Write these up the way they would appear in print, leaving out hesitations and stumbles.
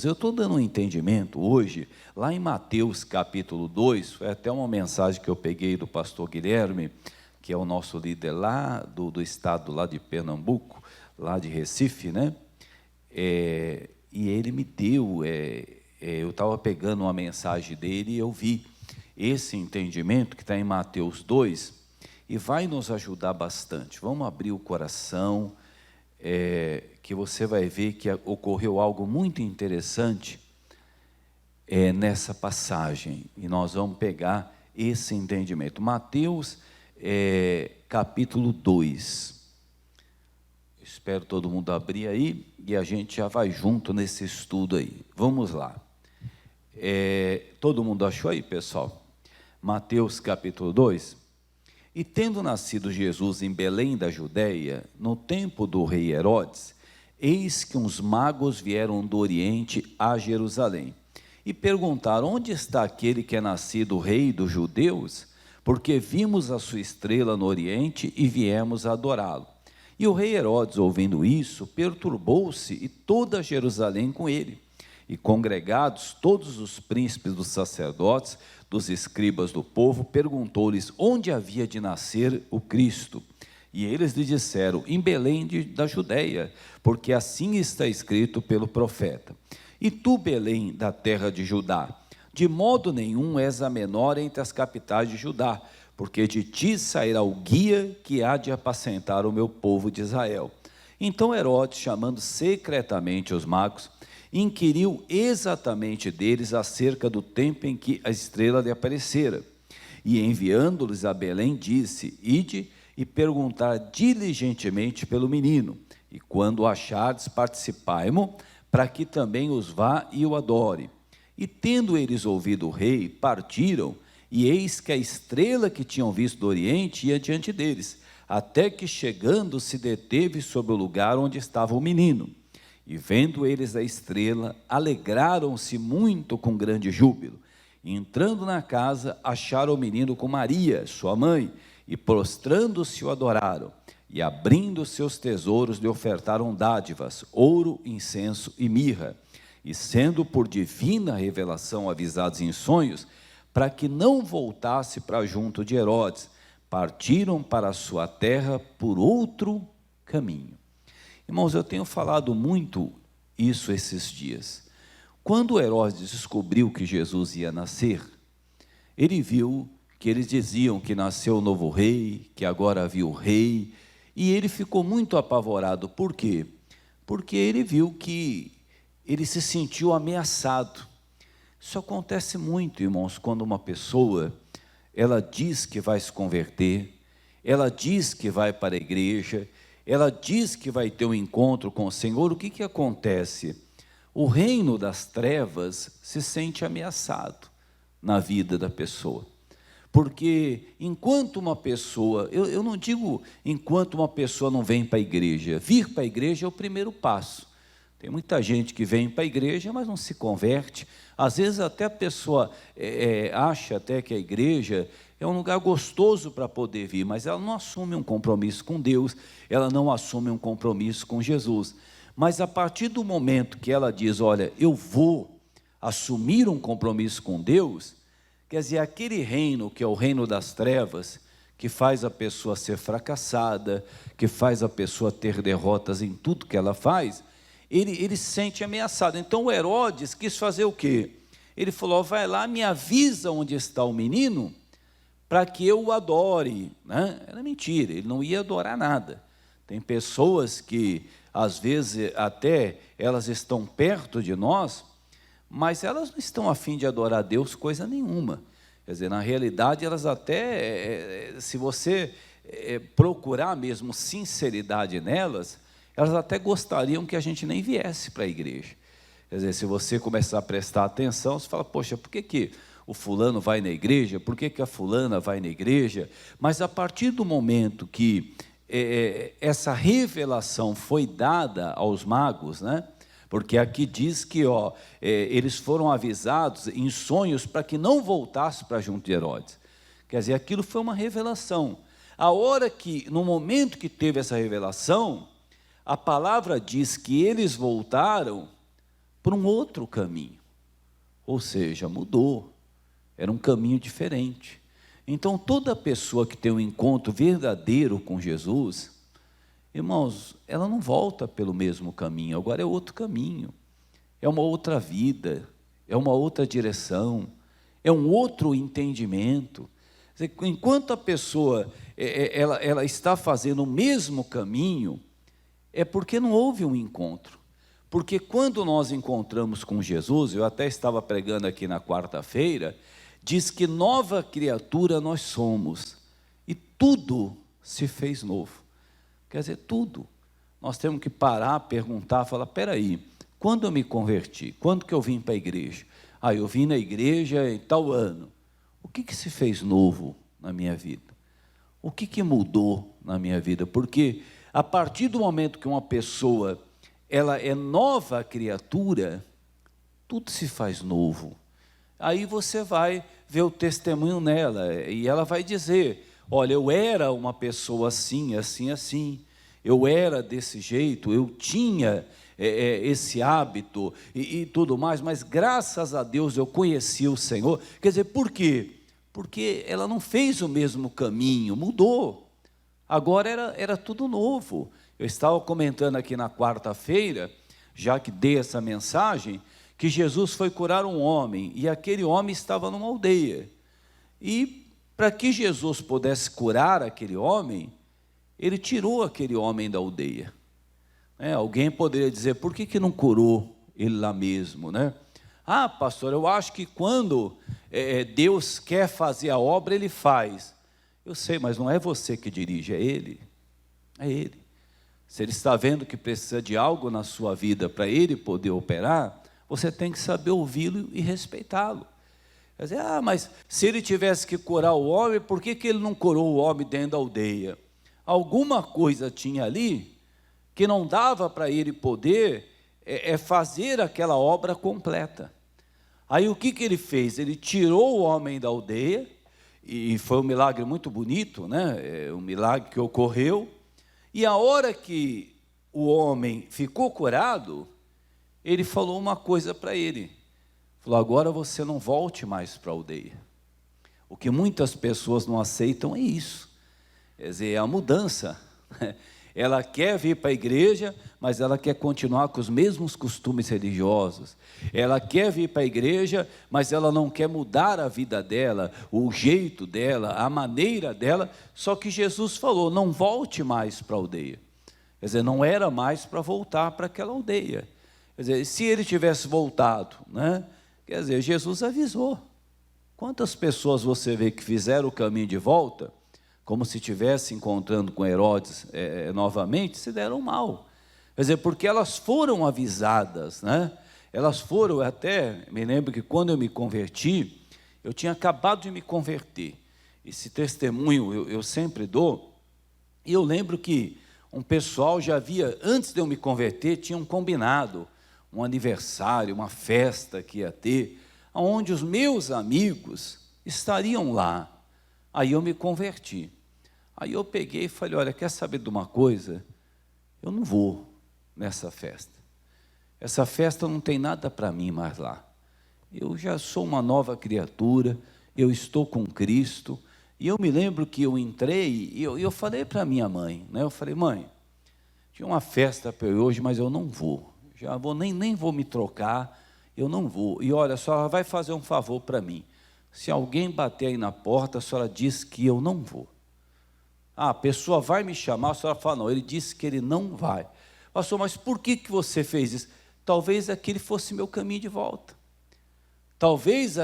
irmãos, eu estou dando um entendimento hoje, lá em Mateus capítulo 2, foi até uma mensagem que eu peguei do pastor Guilherme, que é o nosso líder lá do estado lá de Pernambuco, lá de Recife, né? E ele me deu, eu estava pegando uma mensagem dele e eu vi esse entendimento que está em Mateus 2, e vai nos ajudar bastante. Vamos abrir o coração, que você vai ver que ocorreu algo muito interessante nessa passagem, e nós vamos pegar esse entendimento. Mateus capítulo 2, espero todo mundo abrir aí, e a gente já vai junto nesse estudo aí. Vamos lá. Todo mundo achou aí, pessoal? Mateus capítulo 2. E tendo nascido Jesus em Belém da Judeia, no tempo do rei Herodes, eis que uns magos vieram do Oriente a Jerusalém, e perguntaram: onde está aquele que é nascido rei dos judeus? Porque vimos a sua estrela no Oriente e viemos adorá-lo. E o rei Herodes, ouvindo isso, perturbou-se, e toda Jerusalém com ele. E congregados todos os príncipes dos sacerdotes, dos escribas do povo, perguntou-lhes onde havia de nascer o Cristo. E eles lhe disseram: em Belém da Judeia, porque assim está escrito pelo profeta. E tu, Belém, da terra de Judá, de modo nenhum és a menor entre as capitais de Judá, porque de ti sairá o guia que há de apacentar o meu povo de Israel. Então Herodes, chamando secretamente os magos, inquiriu exatamente deles acerca do tempo em que a estrela lhe aparecera. E enviando-lhes a Belém, disse: ide e perguntar diligentemente pelo menino, e quando o achardes, participai-mo, para que também os vá e o adore. E tendo eles ouvido o rei, partiram, e eis que a estrela que tinham visto do Oriente ia diante deles, até que chegando se deteve sobre o lugar onde estava o menino. E vendo eles a estrela, alegraram-se muito com grande júbilo. E entrando na casa, acharam o menino com Maria, sua mãe, e prostrando-se o adoraram. E abrindo seus tesouros, lhe ofertaram dádivas, ouro, incenso e mirra. E sendo por divina revelação avisados em sonhos, para que não voltasse para junto de Herodes, partiram para a sua terra por outro caminho. Irmãos, eu tenho falado muito isso esses dias. Quando Herodes descobriu que Jesus ia nascer, ele viu que eles diziam que nasceu o novo rei, que agora havia o rei, e ele ficou muito apavorado. Por quê? Porque ele viu que ele se sentiu ameaçado. Isso acontece muito, irmãos, quando uma pessoa, ela diz que vai se converter, ela diz que vai para a igreja, ela diz que vai ter um encontro com o Senhor. O que acontece? O reino das trevas se sente ameaçado na vida da pessoa. Porque enquanto uma pessoa, eu não digo enquanto uma pessoa não vem para a igreja, vir para a igreja é o primeiro passo. Tem muita gente que vem para a igreja, mas não se converte. Às vezes até a pessoa acha até que a igreja é um lugar gostoso para poder vir, mas ela não assume um compromisso com Deus, ela não assume um compromisso com Jesus. Mas a partir do momento que ela diz: olha, eu vou assumir um compromisso com Deus, quer dizer, aquele reino que é o reino das trevas, que faz a pessoa ser fracassada, que faz a pessoa ter derrotas em tudo que ela faz, ele se sente ameaçado. Então o Herodes quis fazer o quê? Ele falou: vai lá, me avisa onde está o menino, para que eu o adore, né? Era mentira, ele não ia adorar nada. Tem pessoas que, às vezes, até elas estão perto de nós, mas elas não estão a fim de adorar a Deus coisa nenhuma. Quer dizer, na realidade, elas até, se você procurar mesmo sinceridade nelas, elas até gostariam que a gente nem viesse para a igreja. Quer dizer, se você começar a prestar atenção, você fala: poxa, por que o fulano vai na igreja? Por que a fulana vai na igreja? Mas a partir do momento que essa revelação foi dada aos magos, né? Porque aqui diz que eles foram avisados em sonhos para que não voltasse para junto de Herodes. Quer dizer, aquilo foi uma revelação. No momento que teve essa revelação, a palavra diz que eles voltaram por um outro caminho. Ou seja, mudou, era um caminho diferente. Então, toda pessoa que tem um encontro verdadeiro com Jesus, irmãos, ela não volta pelo mesmo caminho, agora é outro caminho, é uma outra vida, é uma outra direção, é um outro entendimento. Enquanto a pessoa ela está fazendo o mesmo caminho, é porque não houve um encontro. Porque quando nós encontramos com Jesus, eu até estava pregando aqui na quarta-feira, diz que nova criatura nós somos, e tudo se fez novo. Quer dizer, tudo. Nós temos que parar, perguntar, falar, espera aí, quando eu me converti? Quando que eu vim para a igreja? Eu vim na igreja em tal ano. O que se fez novo na minha vida? O que mudou na minha vida? Porque a partir do momento que uma pessoa ela é nova criatura, tudo se faz novo. Aí você vai ver o testemunho nela, e ela vai dizer, olha, eu era uma pessoa assim, assim, assim, eu era desse jeito, eu tinha esse hábito e tudo mais, mas graças a Deus eu conheci o Senhor. Quer dizer, por quê? Porque ela não fez o mesmo caminho, mudou. Agora era tudo novo. Eu estava comentando aqui na quarta-feira, já que dei essa mensagem, que Jesus foi curar um homem, e aquele homem estava numa aldeia. E para que Jesus pudesse curar aquele homem, ele tirou aquele homem da aldeia. Alguém poderia dizer, por que não curou ele lá mesmo, né? Pastor, eu acho que quando Deus quer fazer a obra, Ele faz. Eu sei, mas não é você que dirige, é Ele. É Ele. Se Ele está vendo que precisa de algo na sua vida para Ele poder operar, você tem que saber ouvi-lo e respeitá-lo. Quer dizer, mas se Ele tivesse que curar o homem, por que Ele não curou o homem dentro da aldeia? Alguma coisa tinha ali que não dava para Ele poder fazer aquela obra completa. Aí o que Ele fez? Ele tirou o homem da aldeia, e foi um milagre muito bonito, né? Um milagre que ocorreu, e a hora que o homem ficou curado, Ele falou uma coisa para ele, falou, agora você não volte mais para a aldeia. O que muitas pessoas não aceitam é isso, quer dizer, é a mudança. Ela quer vir para a igreja, mas ela quer continuar com os mesmos costumes religiosos. Ela quer vir para a igreja, mas ela não quer mudar a vida dela, o jeito dela, a maneira dela. Só que Jesus falou, não volte mais para a aldeia. Quer dizer, não era mais para voltar para aquela aldeia. Quer dizer, se ele tivesse voltado, né? Quer dizer, Jesus avisou. Quantas pessoas você vê que fizeram o caminho de volta, como se estivesse encontrando com Herodes novamente, se deram mal. Quer dizer, porque elas foram avisadas, né? Elas foram, até me lembro que quando eu me converti, eu tinha acabado de me converter. Esse testemunho eu sempre dou, e eu lembro que um pessoal já havia, antes de eu me converter, tinham combinado um aniversário, uma festa que ia ter, onde os meus amigos estariam lá. Aí eu me converti. Aí eu peguei e falei, olha, quer saber de uma coisa? Eu não vou nessa festa. Essa festa não tem nada para mim mais lá. Eu já sou uma nova criatura, eu estou com Cristo. E eu me lembro que eu entrei e eu falei para minha mãe, né? Eu falei, mãe, tinha uma festa para eu hoje, mas eu não vou. Já vou, nem vou me trocar, eu não vou. E olha, a senhora vai fazer um favor para mim. Se alguém bater aí na porta, a senhora diz que eu não vou. A pessoa vai me chamar, a senhora fala, não, ele disse que ele não vai. Pastor, mas por que você fez isso? Talvez aquele fosse meu caminho de volta. Talvez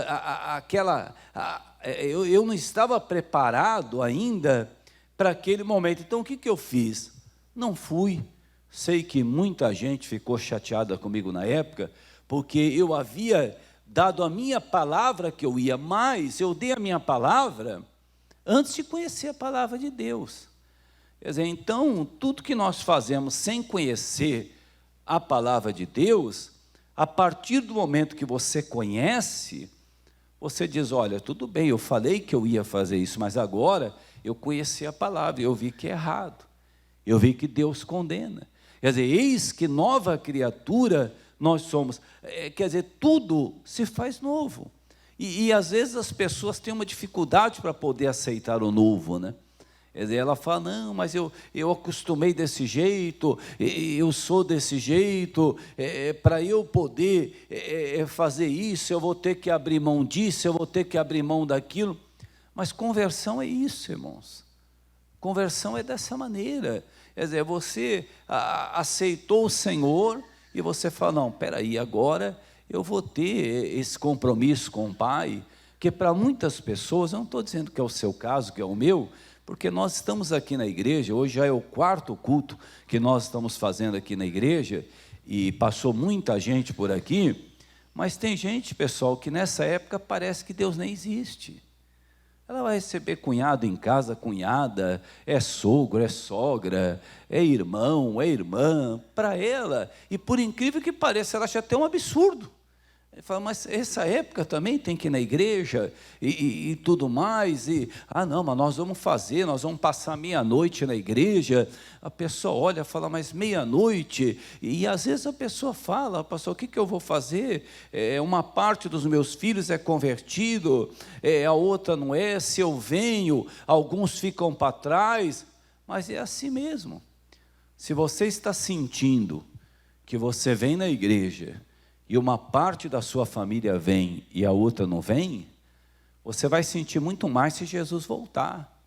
eu não estava preparado ainda para aquele momento. Então o que eu fiz? Não fui. Sei que muita gente ficou chateada comigo na época, porque eu havia dado a minha palavra que eu ia, mas eu dei a minha palavra antes de conhecer a palavra de Deus. Quer dizer, então, tudo que nós fazemos sem conhecer a palavra de Deus, a partir do momento que você conhece, você diz, olha, tudo bem, eu falei que eu ia fazer isso, mas agora eu conheci a palavra, eu vi que é errado, eu vi que Deus condena. Quer dizer, eis que nova criatura nós somos. Quer dizer, tudo se faz novo. E às vezes as pessoas têm uma dificuldade para poder aceitar o novo, né? Quer dizer, ela fala, não, mas eu acostumei desse jeito, eu sou desse jeito, para eu poder fazer isso, eu vou ter que abrir mão disso, eu vou ter que abrir mão daquilo. Mas conversão é isso, irmãos. Conversão é dessa maneira. Quer dizer, você aceitou o Senhor e você fala, não, peraí, agora eu vou ter esse compromisso com o Pai, que para muitas pessoas, eu não estou dizendo que é o seu caso, que é o meu, porque nós estamos aqui na igreja, hoje já é o 4º culto que nós estamos fazendo aqui na igreja, e passou muita gente por aqui, mas tem gente, pessoal, que nessa época parece que Deus nem existe. Ela vai receber cunhado em casa, cunhada, é sogro, é sogra, é irmão, é irmã, para ela, e por incrível que pareça, ela acha até um absurdo. Ele fala, mas essa época também tem que ir na igreja e tudo mais, não, mas nós vamos passar meia-noite na igreja. A pessoa olha e fala, mas meia-noite? E às vezes a pessoa fala, pastor, o que eu vou fazer? Uma parte dos meus filhos é convertido, a outra não é, se eu venho, alguns ficam para trás, mas é assim mesmo. Se você está sentindo que você vem na igreja, e uma parte da sua família vem e a outra não vem, você vai sentir muito mais se Jesus voltar,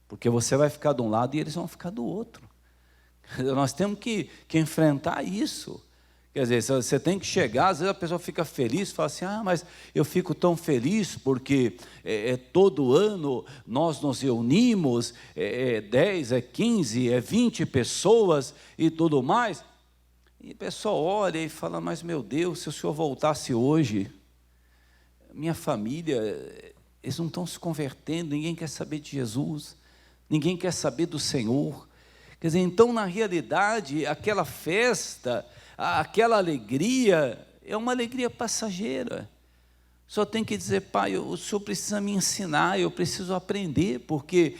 porque você vai ficar de um lado e eles vão ficar do outro. Nós temos que enfrentar isso. Quer dizer, você tem que chegar, às vezes a pessoa fica feliz, fala assim, mas eu fico tão feliz porque todo ano nós nos reunimos, 10, 15, 20 pessoas e tudo mais. E o pessoal olha e fala, mas meu Deus, se o senhor voltasse hoje, minha família, eles não estão se convertendo, ninguém quer saber de Jesus, ninguém quer saber do Senhor. Quer dizer, então na realidade, aquela festa, aquela alegria, é uma alegria passageira. Só tem que dizer, pai, o senhor precisa me ensinar, eu preciso aprender, porque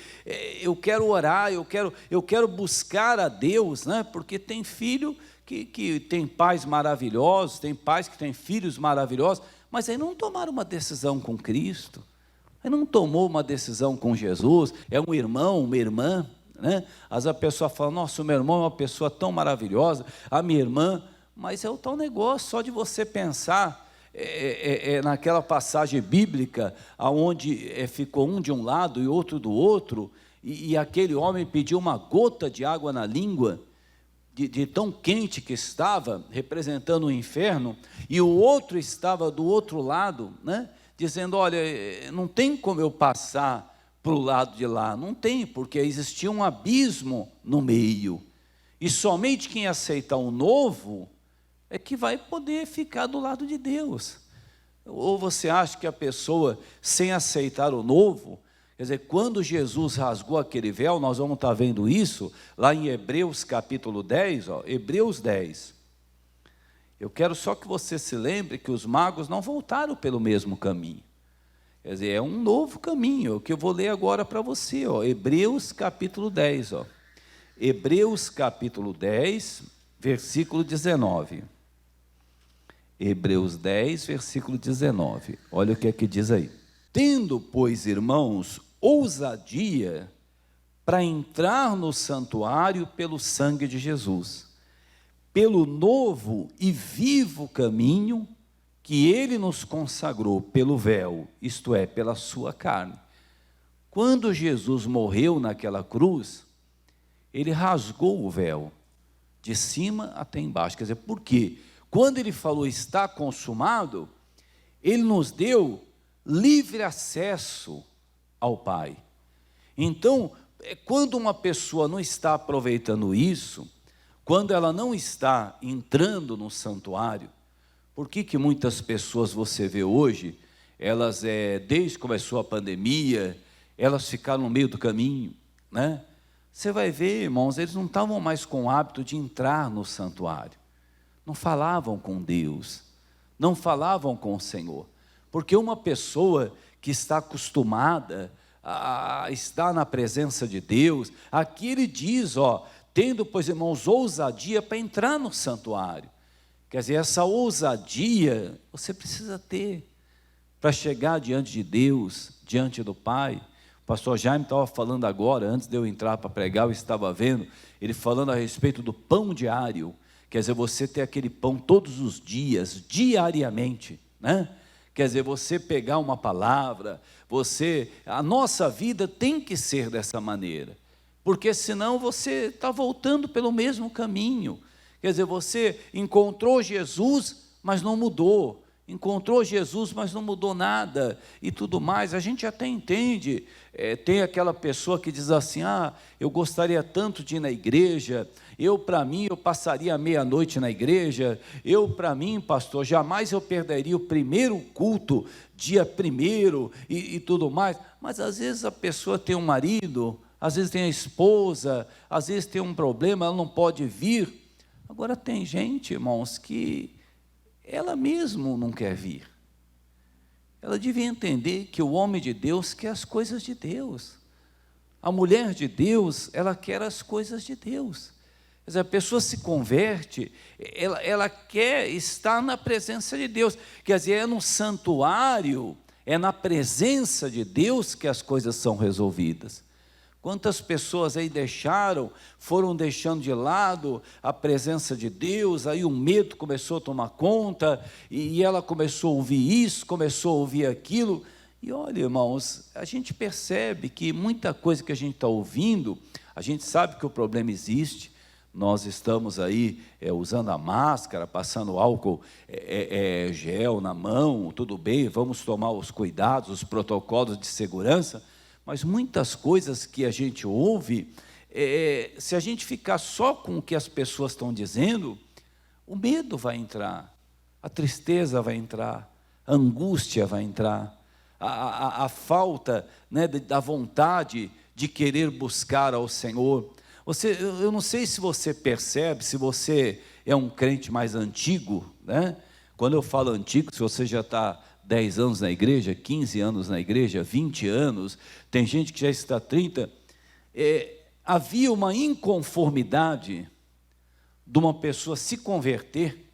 eu quero orar, eu quero buscar a Deus, né? Porque tem filho que tem pais maravilhosos, tem pais que têm filhos maravilhosos, mas aí não tomaram uma decisão com Cristo, aí não tomou uma decisão com Jesus, é um irmão, uma irmã, né? Às vezes a pessoa fala, nossa, o meu irmão é uma pessoa tão maravilhosa, a minha irmã, mas é o tal negócio, só de você pensar, naquela passagem bíblica, onde ficou um de um lado e outro do outro, e aquele homem pediu uma gota de água na língua, de tão quente que estava, representando o inferno, e o outro estava do outro lado, né, dizendo, olha, não tem como eu passar para o lado de lá, não tem, porque existia um abismo no meio, e somente quem aceitar o novo, é que vai poder ficar do lado de Deus. Ou você acha que a pessoa, sem aceitar o novo, quer dizer, quando Jesus rasgou aquele véu, nós vamos estar vendo isso, lá em Hebreus capítulo 10, Hebreus 10. Eu quero só que você se lembre que os magos não voltaram pelo mesmo caminho. Quer dizer, é um novo caminho, que eu vou ler agora para você, Hebreus capítulo 10. Hebreus capítulo 10, versículo 19. Hebreus 10, versículo 19. Olha o que é que diz aí. Tendo, pois, irmãos, ousadia para entrar no santuário pelo sangue de Jesus, pelo novo e vivo caminho que ele nos consagrou pelo véu, isto é, pela sua carne. Quando Jesus morreu naquela cruz, ele rasgou o véu, de cima até embaixo. Quer dizer, por quê? Quando ele falou, está consumado, ele nos deu livre acesso ao Pai. Então, quando uma pessoa não está aproveitando isso, quando ela não está entrando no santuário, por que muitas pessoas você vê hoje, elas, desde que começou a pandemia, elas ficaram no meio do caminho, né? Você vai ver, irmãos, eles não estavam mais com o hábito de entrar no santuário, não falavam com Deus, não falavam com o Senhor, porque uma pessoa que está acostumada a estar na presença de Deus, aqui ele diz, tendo, pois, irmãos, ousadia para entrar no santuário. Quer dizer, essa ousadia você precisa ter para chegar diante de Deus, diante do Pai. O pastor Jaime estava falando agora, antes de eu entrar para pregar, eu estava vendo, ele falando a respeito do pão diário. Quer dizer, você ter aquele pão todos os dias, diariamente, né? Quer dizer, você pegar uma palavra, a nossa vida tem que ser dessa maneira, porque senão você está voltando pelo mesmo caminho. Quer dizer, você encontrou Jesus, mas não mudou. Encontrou Jesus, mas não mudou nada e tudo mais. A gente até entende, tem aquela pessoa que diz assim, eu gostaria tanto de ir na igreja, para mim, eu passaria a meia-noite na igreja, para mim, pastor, jamais eu perderia o primeiro culto, dia primeiro e tudo mais. Mas às vezes a pessoa tem um marido, às vezes tem a esposa, às vezes tem um problema, ela não pode vir. Agora tem gente, irmãos, que ela mesmo não quer vir. Ela devia entender que o homem de Deus quer as coisas de Deus. A mulher de Deus, ela quer as coisas de Deus. Quer dizer, a pessoa se converte, ela quer estar na presença de Deus. Quer dizer, é no santuário, é na presença de Deus que as coisas são resolvidas. Quantas pessoas aí foram deixando de lado a presença de Deus, aí o medo começou a tomar conta, e ela começou a ouvir isso, começou a ouvir aquilo, e olha, irmãos, a gente percebe que muita coisa que a gente está ouvindo, a gente sabe que o problema existe, nós estamos aí usando a máscara, passando álcool gel na mão, tudo bem, vamos tomar os cuidados, os protocolos de segurança, mas muitas coisas que a gente ouve, se a gente ficar só com o que as pessoas estão dizendo, o medo vai entrar, a tristeza vai entrar, a angústia vai entrar, a falta, né, da vontade de querer buscar ao Senhor. Eu não sei se você percebe, se você é um crente mais antigo, né? Quando eu falo antigo, se você já está 10 anos na igreja, 15 anos na igreja, 20 anos, tem gente que já está 30, havia uma inconformidade de uma pessoa se converter.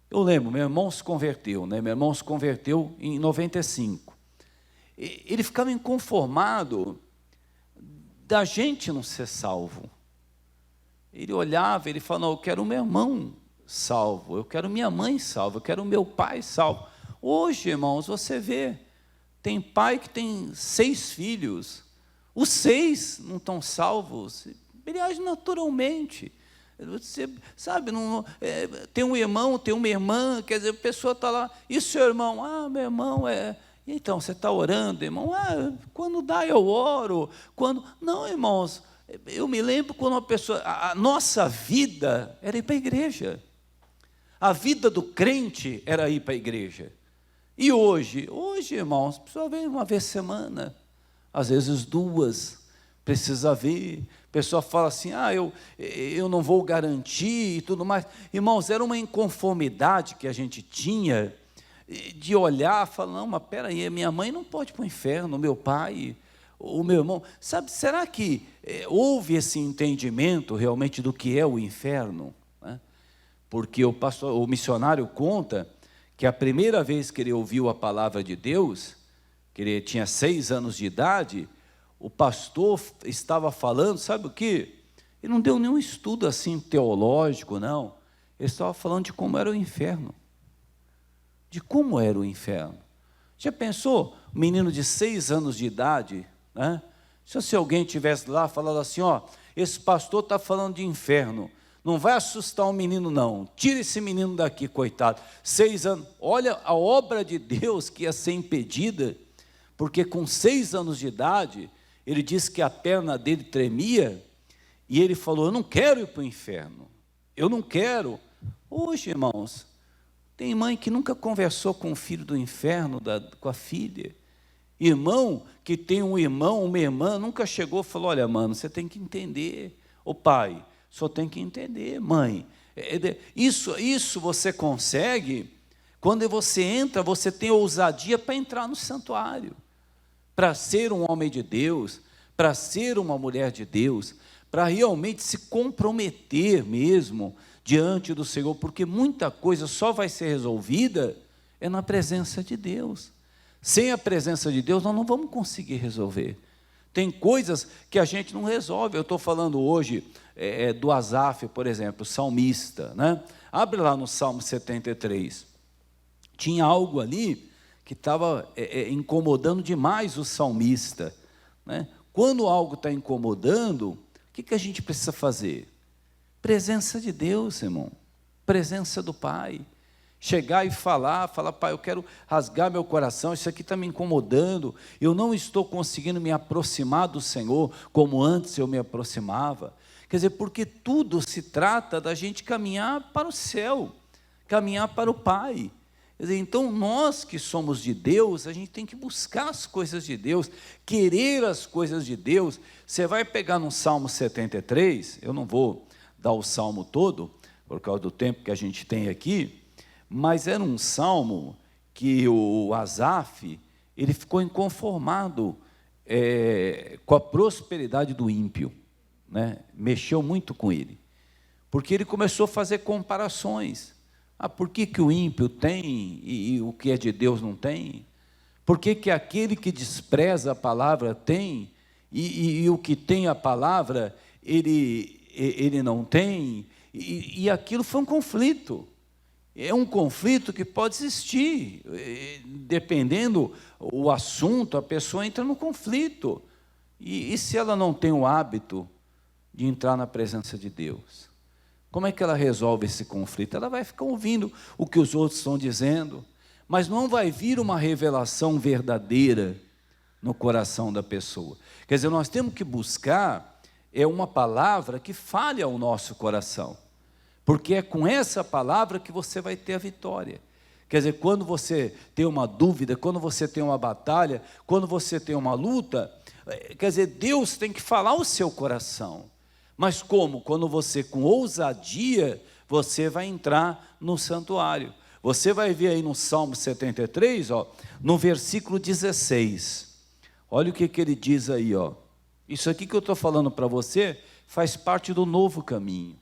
Eu lembro, meu irmão se converteu, né? Meu irmão se converteu em 95. Ele ficava inconformado da gente não ser salvo. Ele olhava, ele falava, não, eu quero o meu irmão salvo, eu quero minha mãe salva, eu quero o meu pai salvo. Hoje, irmãos, você vê, tem pai que tem 6 filhos, os 6 não estão salvos, ele age naturalmente, você sabe, tem um irmão, tem uma irmã, quer dizer, a pessoa está lá, e seu irmão? Meu irmão então, você está orando, irmão? Quando dá eu oro, não, irmãos, eu me lembro quando uma pessoa, a nossa vida era ir para a igreja, a vida do crente era ir para a igreja. E hoje, irmãos, a pessoa vem uma vez por semana, às vezes 2, precisa vir. A pessoa fala assim, eu não vou garantir e tudo mais. Irmãos, era uma inconformidade que a gente tinha, de olhar e falar, não, mas peraí, minha mãe não pode ir para o inferno, meu pai, o meu irmão. Sabe, será que houve esse entendimento realmente do que é o inferno? Né? Porque o missionário conta que a primeira vez que ele ouviu a palavra de Deus, que ele tinha 6 anos de idade, o pastor estava falando, sabe o quê? Ele não deu nenhum estudo assim teológico, não. Ele estava falando de como era o inferno. De como era o inferno. Já pensou, um menino de 6 anos de idade, né? Se alguém estivesse lá falando assim, esse pastor está falando de inferno, não vai assustar um menino não, tira esse menino daqui, coitado, 6 anos, olha a obra de Deus que ia ser impedida, porque com 6 anos de idade, ele disse que a perna dele tremia, e ele falou, eu não quero ir para o inferno, eu não quero. Hoje, irmãos, tem mãe que nunca conversou com o filho do inferno, com a filha, irmão que tem um irmão, uma irmã, nunca chegou e falou, olha mano, você tem que entender, ô pai, só tem que entender, mãe, isso você consegue, quando você entra, você tem ousadia para entrar no santuário, para ser um homem de Deus, para ser uma mulher de Deus, para realmente se comprometer mesmo diante do Senhor, porque muita coisa só vai ser resolvida na presença de Deus. Sem a presença de Deus, nós não vamos conseguir resolver. Tem coisas que a gente não resolve. Eu estou falando hoje do Asaf, por exemplo, o salmista, né? Abre lá no Salmo 73. Tinha algo ali que estava incomodando demais o salmista, né? Quando algo está incomodando, o que a gente precisa fazer? Presença de Deus, irmão. Presença do Pai. Chegar e falar, Pai, eu quero rasgar meu coração, isso aqui está me incomodando, eu não estou conseguindo me aproximar do Senhor como antes eu me aproximava. Quer dizer, porque tudo se trata da gente caminhar para o céu, caminhar para o Pai. Quer dizer, então nós que somos de Deus, a gente tem que buscar as coisas de Deus, querer as coisas de Deus. Você vai pegar no Salmo 73, eu não vou dar o Salmo todo, por causa do tempo que a gente tem aqui, mas era um salmo que o Asaf, ele ficou inconformado com a prosperidade do ímpio, né? Mexeu muito com ele, porque ele começou a fazer comparações. Por que o ímpio tem e o que é de Deus não tem? Por que aquele que despreza a palavra tem e o que tem a palavra ele não tem? E aquilo foi um conflito. É um conflito que pode existir, dependendo o assunto, a pessoa entra no conflito. E se ela não tem o hábito de entrar na presença de Deus? Como é que ela resolve esse conflito? Ela vai ficar ouvindo o que os outros estão dizendo, mas não vai vir uma revelação verdadeira no coração da pessoa. Quer dizer, nós temos que buscar uma palavra que fale ao nosso coração. Porque é com essa palavra que você vai ter a vitória. Quer dizer, quando você tem uma dúvida, quando você tem uma batalha, quando você tem uma luta, quer dizer, Deus tem que falar ao seu coração. Mas como? Quando você, com ousadia, você vai entrar no santuário. Você vai ver aí no Salmo 73, no versículo 16. Olha o que ele diz aí. Isso aqui que eu estou falando para você faz parte do novo caminho.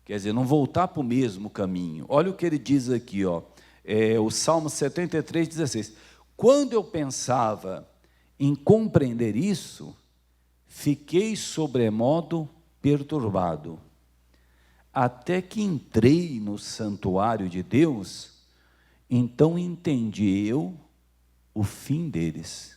Quer dizer, não voltar para o mesmo caminho. Olha o que ele diz aqui, o Salmo 73, 16. Quando eu pensava em compreender isso, fiquei sobremodo perturbado. Até que entrei no santuário de Deus, então entendi eu o fim deles.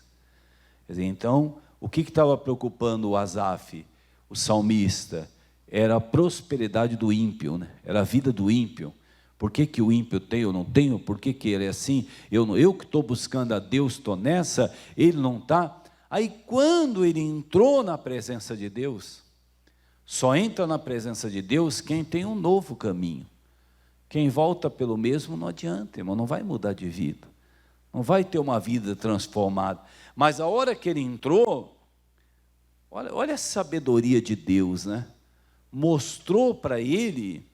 Quer dizer, então, o que estava preocupando o Asaf, o salmista? Era a prosperidade do ímpio, né? Era a vida do ímpio. Por que o ímpio tem, eu não tenho? Por que ele é assim? Eu que estou buscando a Deus, estou nessa, ele não está. Aí quando ele entrou na presença de Deus, só entra na presença de Deus quem tem um novo caminho. Quem volta pelo mesmo não adianta, irmão, não vai mudar de vida. Não vai ter uma vida transformada. Mas a hora que ele entrou, olha a sabedoria de Deus, né? Mostrou para ele,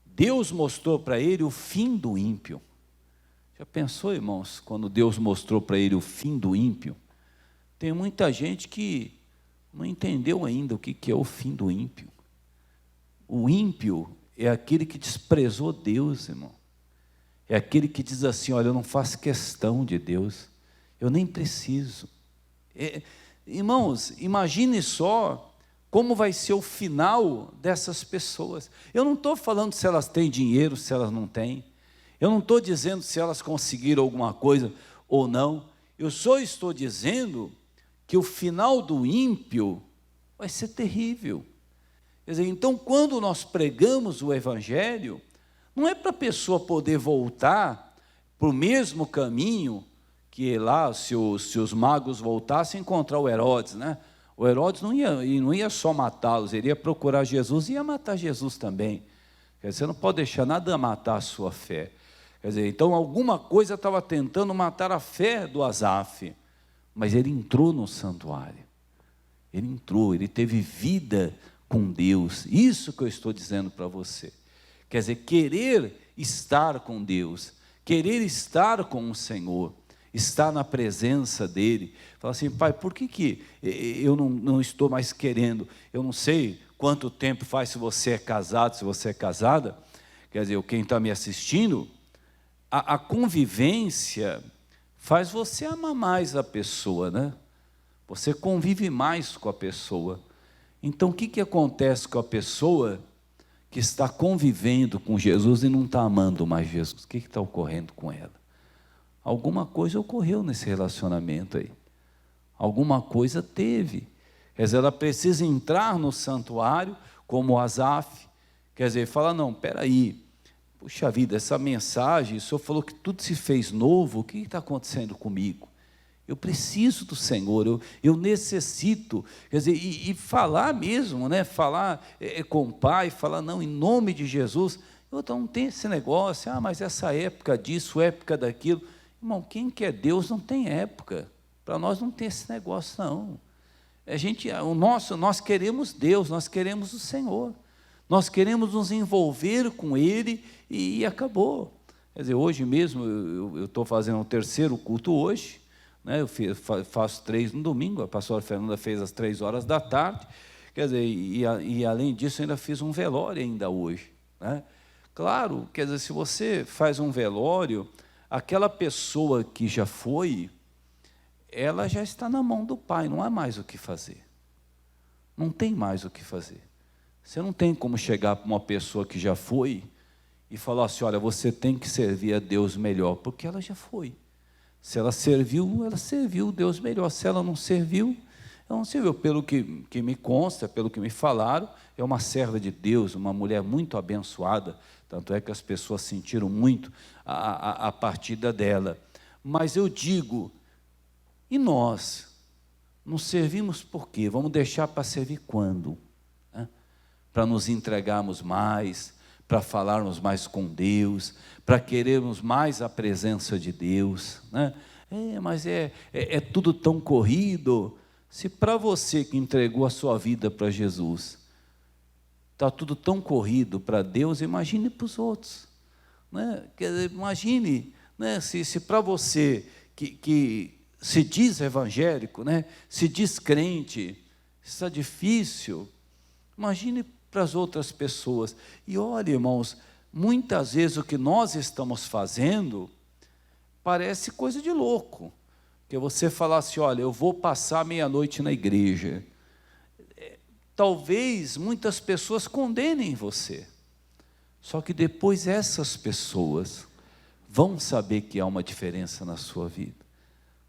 Deus mostrou para ele o fim do ímpio. Já pensou, irmãos, quando Deus mostrou para ele o fim do ímpio? Tem muita gente que não entendeu ainda o que é o fim do ímpio. O ímpio é aquele que desprezou Deus, irmão. É aquele que diz assim, olha, eu não faço questão de Deus, eu nem preciso. Irmãos, imagine só como vai ser o final dessas pessoas. Eu não estou falando se elas têm dinheiro, se elas não têm. Eu não estou dizendo se elas conseguiram alguma coisa ou não. Eu só estou dizendo que o final do ímpio vai ser terrível. Quer dizer, então, quando nós pregamos o Evangelho, não é para a pessoa poder voltar para o mesmo caminho que lá, se os magos voltassem, encontrar o Herodes, né? O Herodes não ia só matá-los, ele ia procurar Jesus e ia matar Jesus também. Quer dizer, você não pode deixar nada matar a sua fé. Quer dizer, então alguma coisa estava tentando matar a fé do Asaf, mas ele entrou no santuário. Ele entrou, ele teve vida com Deus. Isso que eu estou dizendo para você. Quer dizer, querer estar com Deus, querer estar com o Senhor. estar na presença dEle. Fala assim: Pai, por que eu não estou mais querendo? Eu não sei quanto tempo faz, se você é casado, se você é casada. Quer dizer, quem está me assistindo, a convivência faz você amar mais a pessoa, né? Você convive mais com a pessoa. Então, o que acontece com a pessoa que está convivendo com Jesus e não está amando mais Jesus? O que está ocorrendo com ela? Alguma coisa ocorreu nesse relacionamento aí. Alguma coisa teve. Quer dizer, ela precisa entrar no santuário, como Asaf. Quer dizer, fala: não, peraí, puxa vida, essa mensagem, o Senhor falou que tudo se fez novo, o que está acontecendo comigo? Eu preciso do Senhor, eu necessito, quer dizer, e falar mesmo, né? Falar com o Pai, falar: não, em nome de Jesus. Eu não tenho esse negócio, mas essa época disso, época daquilo. Irmão, quem quer Deus não tem época. Para nós não tem esse negócio, não. Nós queremos Deus, nós queremos o Senhor. Nós queremos nos envolver com Ele e acabou. Quer dizer, hoje mesmo, eu estou fazendo o terceiro culto hoje, né? Eu faço 3 no domingo, a pastora Fernanda fez às 15h. Quer dizer, e além disso, eu ainda fiz um velório ainda hoje, né? Claro, quer dizer, se você faz um velório, aquela pessoa que já foi, ela já está na mão do Pai, não há mais o que fazer. Não tem mais o que fazer. Você não tem como chegar para uma pessoa que já foi e falar assim: olha, você tem que servir a Deus melhor, porque ela já foi. Se ela serviu o Deus melhor. Se ela não serviu, ela não serviu. Pelo que me consta, pelo que me falaram, é uma serva de Deus, uma mulher muito abençoada. Tanto é que as pessoas sentiram muito a partida dela. Mas eu digo, e nós? Não servimos por quê? Vamos deixar para servir quando? Para nos entregarmos mais, para falarmos mais com Deus, para querermos mais a presença de Deus, né? Mas é tudo tão corrido. Se para você que entregou a sua vida para Jesus, está tudo tão corrido para Deus, imagine para os outros, né? Quer dizer, imagine, né? Se para você que se diz evangélico, né? Se diz crente, está difícil, imagine para as outras pessoas. E olha, irmãos, muitas vezes o que nós estamos fazendo parece coisa de louco, que você falar assim: olha, eu vou passar meia-noite na igreja. Talvez muitas pessoas condenem você, só que depois essas pessoas vão saber que há uma diferença na sua vida.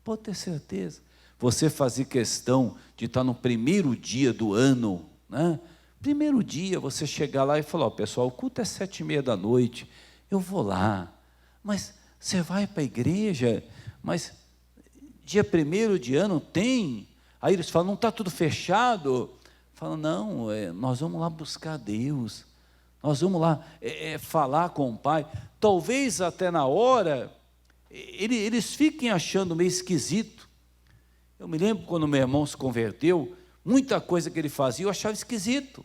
Pode ter certeza. Você fazer questão de estar no primeiro dia do ano, né? Primeiro dia, você chegar lá e falar: ó, pessoal, o culto é 19h30, eu vou lá. Mas você vai para a igreja, mas dia 1º de ano tem? Aí eles falam: não está tudo fechado? Falam: não, nós vamos lá buscar Deus, nós vamos lá falar com o Pai. Talvez até na hora, eles fiquem achando meio esquisito. Eu me lembro quando meu irmão se converteu, muita coisa que ele fazia eu achava esquisito.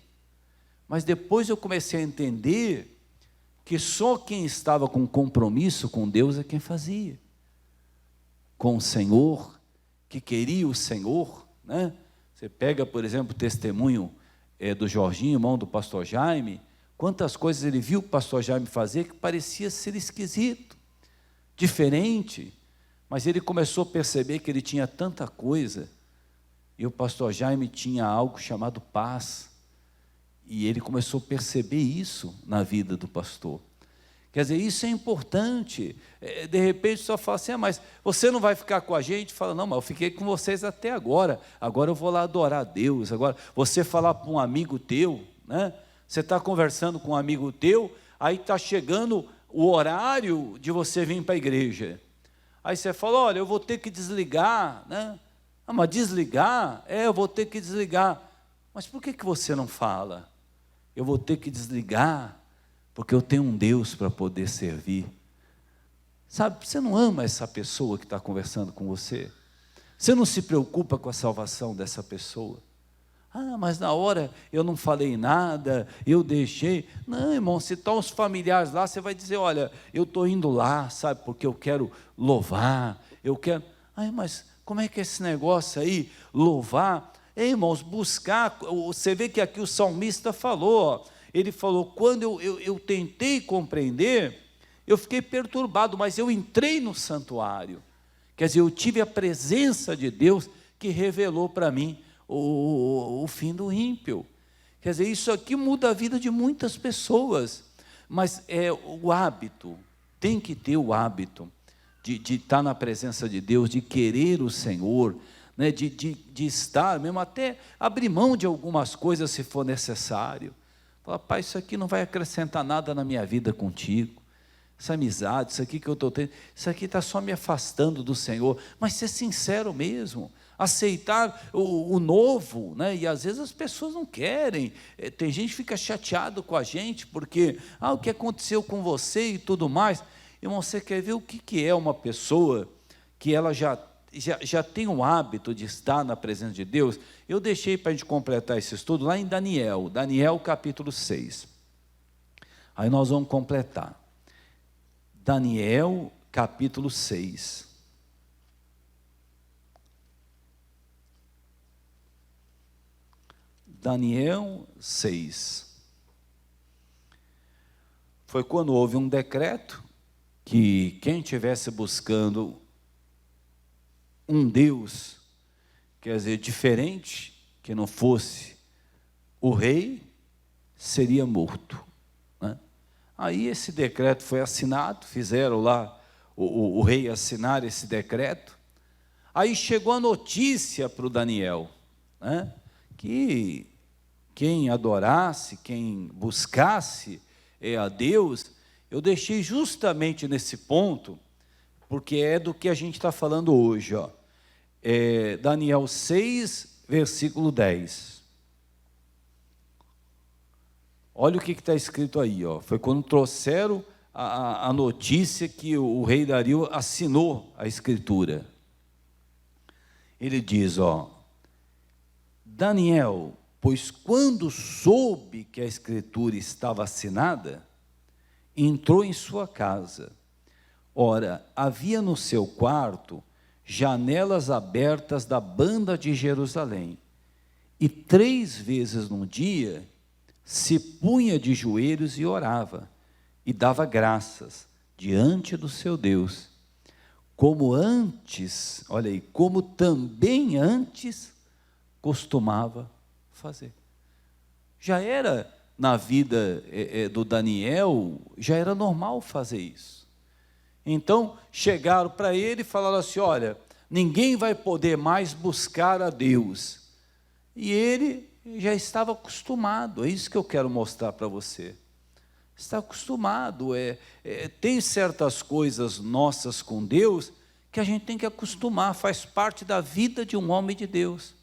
Mas depois eu comecei a entender que só quem estava com compromisso com Deus é quem fazia. Com o Senhor, que queria o Senhor, né? Você pega, por exemplo, o testemunho do Jorginho, irmão do pastor Jaime, quantas coisas ele viu o pastor Jaime fazer que parecia ser esquisito, diferente, mas ele começou a perceber que ele tinha tanta coisa, e o pastor Jaime tinha algo chamado paz, e ele começou a perceber isso na vida do pastor. Quer dizer, isso é importante. De repente só fala assim: mas você não vai ficar com a gente? Fala: não, mas eu fiquei com vocês até agora eu vou lá adorar a Deus. Agora, você falar para um amigo teu, né? Você está conversando com um amigo teu, aí está chegando o horário de você vir para a igreja. Aí você fala: olha, eu vou ter que desligar, né? Mas desligar? Eu vou ter que desligar. Mas por que você não fala? Eu vou ter que desligar, porque eu tenho um Deus para poder servir. Sabe, você não ama essa pessoa que está conversando com você? Você não se preocupa com a salvação dessa pessoa? Mas na hora eu não falei nada, eu deixei. Não, irmão, se estão os familiares lá, você vai dizer: olha, eu estou indo lá, sabe, porque eu quero louvar, eu quero. Ai, mas como é que é esse negócio aí? Louvar? Irmãos, buscar. Você vê que aqui o salmista falou, ó, ele falou, quando eu tentei compreender, eu fiquei perturbado, mas eu entrei no santuário. Quer dizer, eu tive a presença de Deus que revelou para mim o fim do ímpio. Quer dizer, isso aqui muda a vida de muitas pessoas, mas é o hábito, tem que ter o hábito de estar na presença de Deus, de querer o Senhor, né, de estar mesmo, até abrir mão de algumas coisas se for necessário. Fala, pai, isso aqui não vai acrescentar nada na minha vida contigo, essa amizade, isso aqui que eu estou tendo, isso aqui está só me afastando do Senhor. Mas ser sincero mesmo, aceitar o novo, né? E às vezes as pessoas não querem, tem gente que fica chateado com a gente, porque, o que aconteceu com você e tudo mais. Irmão, você quer ver o que é uma pessoa que ela já tem o hábito de estar na presença de Deus? Eu deixei para a gente completar esse estudo lá em Daniel capítulo 6, aí nós vamos completar, Daniel capítulo 6, Daniel 6, foi quando houve um decreto, que quem estivesse buscando um Deus, quer dizer, diferente, que não fosse o rei, seria morto, né? Aí esse decreto foi assinado, fizeram lá o rei assinar esse decreto. Aí chegou a notícia para o Daniel, né, que quem adorasse, quem buscasse a Deus, eu deixei justamente nesse ponto, porque é do que a gente está falando hoje, ó. Daniel 6, versículo 10. Olha o que está escrito aí, ó. Foi quando trouxeram a notícia que o rei Dario assinou a escritura. Ele diz, ó, Daniel, pois quando soube que a escritura estava assinada, entrou em sua casa. Ora, havia no seu quarto janelas abertas da banda de Jerusalém, e 3 vezes no dia se punha de joelhos e orava, e dava graças diante do seu Deus, como antes, olha aí, como também antes costumava fazer. Já era na vida do Daniel, já era normal fazer isso. Então, chegaram para ele e falaram assim, olha, ninguém vai poder mais buscar a Deus. E ele já estava acostumado, é isso que eu quero mostrar para você. Está acostumado, tem certas coisas nossas com Deus, que a gente tem que acostumar, faz parte da vida de um homem de Deus,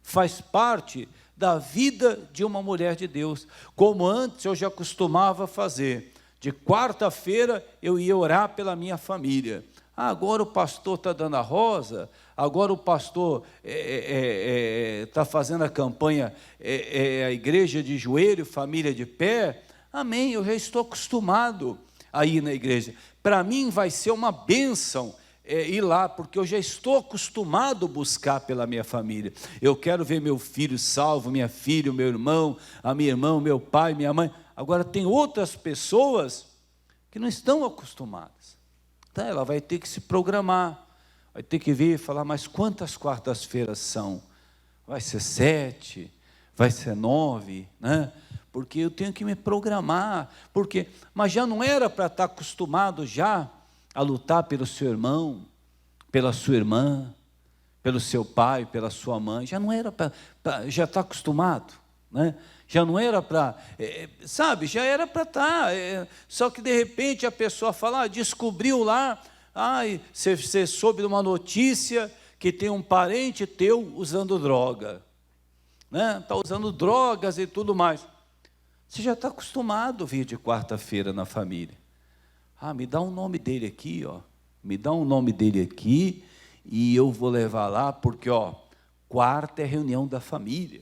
faz parte da vida de uma mulher de Deus, como antes eu já costumava fazer. De quarta-feira eu ia orar pela minha família. Agora o pastor está dando a rosa, agora o pastor está fazendo a campanha, a igreja de joelho, família de pé. Amém, eu já estou acostumado a ir na igreja. Para mim vai ser uma bênção ir lá, porque eu já estou acostumado a buscar pela minha família. Eu quero ver meu filho salvo, minha filha, meu irmão, a minha irmã, meu pai, minha mãe. Agora tem outras pessoas que não estão acostumadas. Então ela vai ter que se programar, vai ter que vir e falar, mas quantas quartas-feiras são? Vai ser 7, vai ser 9, né? Porque eu tenho que me programar, mas já não era para estar acostumado já a lutar pelo seu irmão, pela sua irmã, pelo seu pai, pela sua mãe, já não era para já está acostumado, né? Já não era para, sabe, já era para estar, só que de repente a pessoa fala, descobriu lá, você soube de uma notícia que tem um parente teu usando droga, né? Está usando drogas e tudo mais. Você já está acostumado a vir de quarta-feira na família. Me dá o nome dele aqui, ó. Me dá o nome dele aqui e eu vou levar lá, porque, ó, quarta é reunião da família.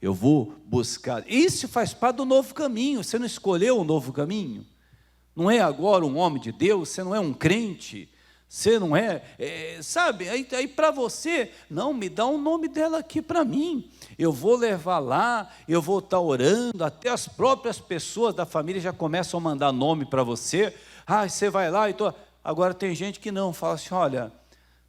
Eu vou buscar. Isso faz parte do novo caminho. Você não escolheu o novo caminho? Não é agora um homem de Deus? Você não é um crente? Você não sabe? Aí para você, não, me dá o nome dela aqui para mim. Eu vou levar lá, eu vou estar orando, até as próprias pessoas da família já começam a mandar nome para você. Você vai lá e tô. Agora tem gente que não, fala assim, olha,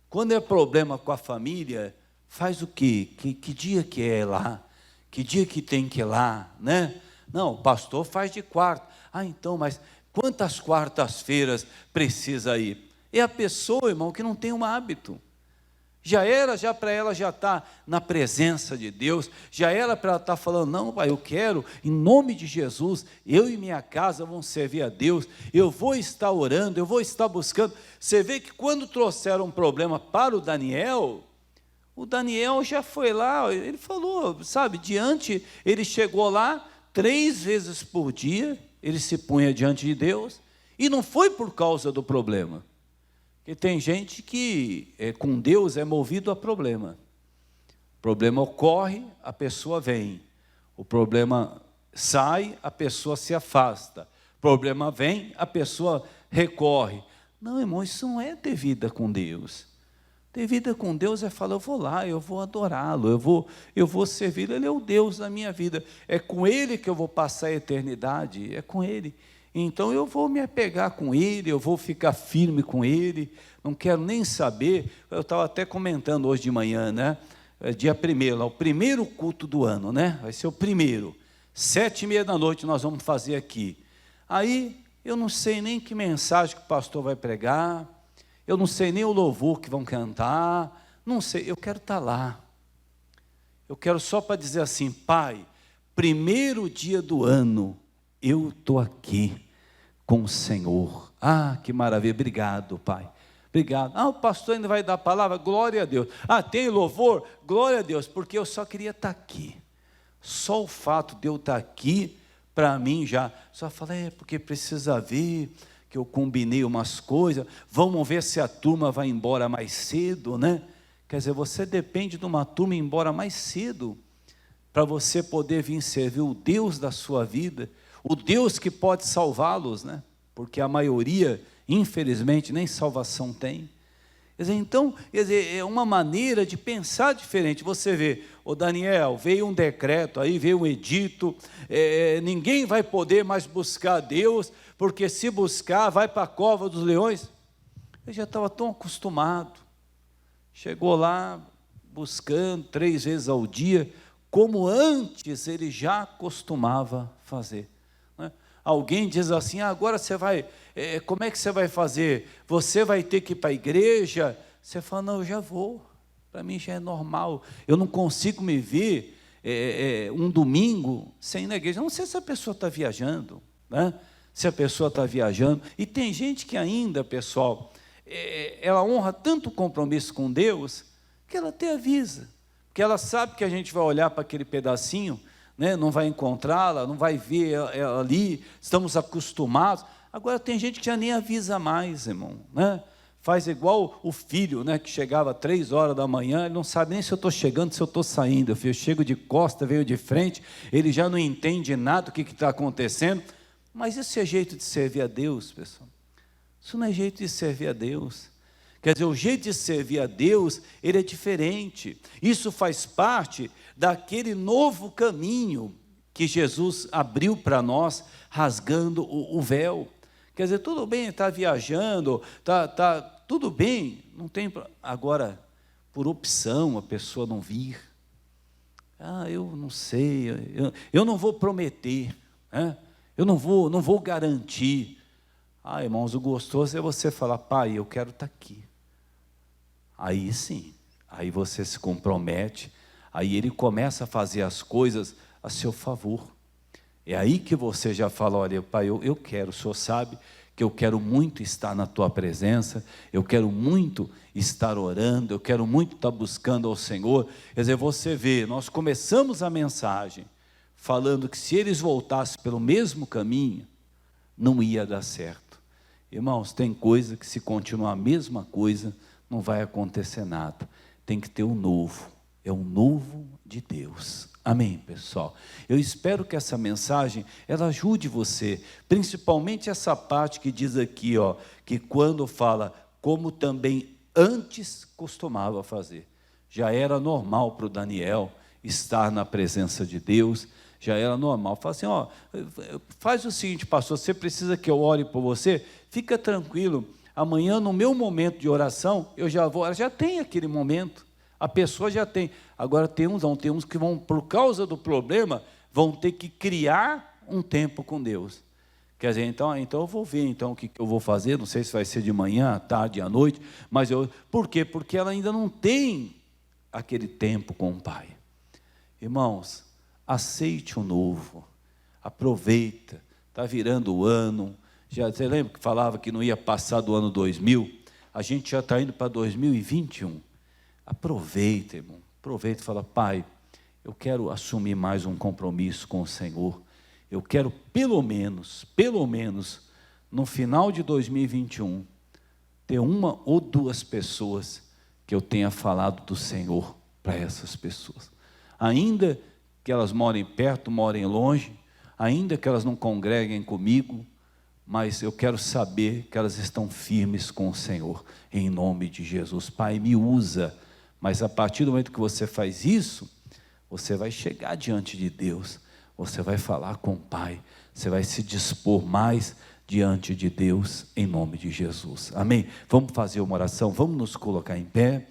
quando é problema com a família, faz o quê? Que dia que é lá? Que dia que tem que ir lá, né? Não, o pastor faz de quarta. Então, mas quantas quartas-feiras precisa ir? É a pessoa, irmão, que não tem um hábito. Já para ela já está na presença de Deus, já era para ela estar falando, não, pai, eu quero, em nome de Jesus, eu e minha casa vamos servir a Deus, eu vou estar orando, eu vou estar buscando. Você vê que quando trouxeram um problema para o Daniel já foi lá, ele falou, sabe, ele chegou lá, 3 vezes por dia, ele se punha diante de Deus, e não foi por causa do problema. Porque tem gente que com Deus é movido a problema. O problema ocorre, a pessoa vem. O problema sai, a pessoa se afasta. O problema vem, a pessoa recorre. Não, irmão, isso não é ter vida com Deus. Ter vida com Deus é falar, eu vou lá, eu vou adorá-lo, eu vou servi-lo, Ele é o Deus da minha vida. É com Ele que eu vou passar a eternidade, é com Ele. Então eu vou me apegar com Ele, eu vou ficar firme com Ele, não quero nem saber. Eu estava até comentando hoje de manhã, né? Dia 1º, o primeiro culto do ano, né? Vai ser o primeiro, 7h30 da noite nós vamos fazer aqui. Aí eu não sei nem que mensagem que o pastor vai pregar, eu não sei nem o louvor que vão cantar, não sei, eu quero estar lá. Eu quero só para dizer assim, Pai, primeiro dia do ano, eu estou aqui com o Senhor. Que maravilha, obrigado, Pai. Obrigado. O pastor ainda vai dar a palavra, glória a Deus. Tem louvor, glória a Deus, porque eu só queria estar aqui. Só o fato de eu estar aqui, para mim já, só falei, porque precisa ver, que eu combinei umas coisas, vamos ver se a turma vai embora mais cedo, né? Quer dizer, você depende de uma turma ir embora mais cedo, para você poder vir servir o Deus da sua vida, o Deus que pode salvá-los, né? Porque a maioria, infelizmente, nem salvação tem. Quer dizer, então, é uma maneira de pensar diferente. Você vê, Daniel, veio um decreto aí, veio um edito, ninguém vai poder mais buscar Deus, porque se buscar, vai para a cova dos leões. Eu já estava tão acostumado. Chegou lá, buscando 3 vezes ao dia, como antes ele já costumava fazer. Alguém diz assim, agora você vai, como é que você vai fazer? Você vai ter que ir para a igreja? Você fala, não, eu já vou, para mim já é normal, eu não consigo me ver um domingo sem ir na igreja. Não sei se a pessoa está viajando, né? Se a pessoa está viajando, e tem gente que ainda, pessoal, ela honra tanto o compromisso com Deus, que ela até avisa, porque ela sabe que a gente vai olhar para aquele pedacinho, né, não vai encontrá-la, não vai ver ela ali, estamos acostumados. Agora tem gente que já nem avisa mais, irmão, né? Faz igual o filho, né, que chegava 3 horas da manhã, ele não sabe nem se eu estou chegando, se eu estou saindo. Eu chego de costa, veio de frente, ele já não entende nada do que está acontecendo. Mas isso é jeito de servir a Deus, pessoal? Isso não é jeito de servir a Deus. Quer dizer, o jeito de servir a Deus, ele é diferente. Isso faz parte daquele novo caminho que Jesus abriu para nós, rasgando o véu. Quer dizer, tudo bem, está viajando, tá tudo bem, não tem. Agora, por opção, a pessoa não vir. Eu não sei, eu não vou prometer, né? Eu não vou garantir. Irmãos, o gostoso é você falar, Pai, eu quero estar aqui. Aí sim, aí você se compromete, aí Ele começa a fazer as coisas a seu favor. É aí que você já fala, olha, Pai, eu quero, o Senhor sabe que eu quero muito estar na Tua presença, eu quero muito estar orando, eu quero muito estar buscando ao Senhor. Quer dizer, você vê, nós começamos a mensagem falando que se eles voltassem pelo mesmo caminho, não ia dar certo. Irmãos, tem coisa que se continuar a mesma coisa, não vai acontecer nada. Tem que ter um novo, é o novo de Deus. Amém, pessoal? Eu espero que essa mensagem, ela ajude você, principalmente essa parte que diz aqui, que quando fala, como também antes costumava fazer. Já era normal para o Daniel estar na presença de Deus, já era normal. Fala assim, ó, faz o seguinte, pastor, você precisa que eu ore por você? Fica tranquilo, amanhã no meu momento de oração, eu já vou, já tem aquele momento, a pessoa já tem. Agora tem uns que vão, por causa do problema, vão ter que criar um tempo com Deus. Quer dizer, então eu vou ver então, o que eu vou fazer, não sei se vai ser de manhã, à tarde, à noite, mas por quê? Porque ela ainda não tem aquele tempo com o Pai. Irmãos, aceite o novo, aproveita, está virando o ano, você lembra que falava que não ia passar do ano 2000? A gente já está indo para 2021, aproveita, irmão, aproveita e fala, Pai, eu quero assumir mais um compromisso com o Senhor, eu quero pelo menos, no final de 2021, ter uma ou duas pessoas que eu tenha falado do Senhor para essas pessoas. Ainda que elas morem perto, morem longe, ainda que elas não congreguem comigo, mas eu quero saber que elas estão firmes com o Senhor, em nome de Jesus. Pai, me usa, mas a partir do momento que você faz isso, você vai chegar diante de Deus, você vai falar com o Pai, você vai se dispor mais diante de Deus, em nome de Jesus. Amém? Vamos fazer uma oração, vamos nos colocar em pé.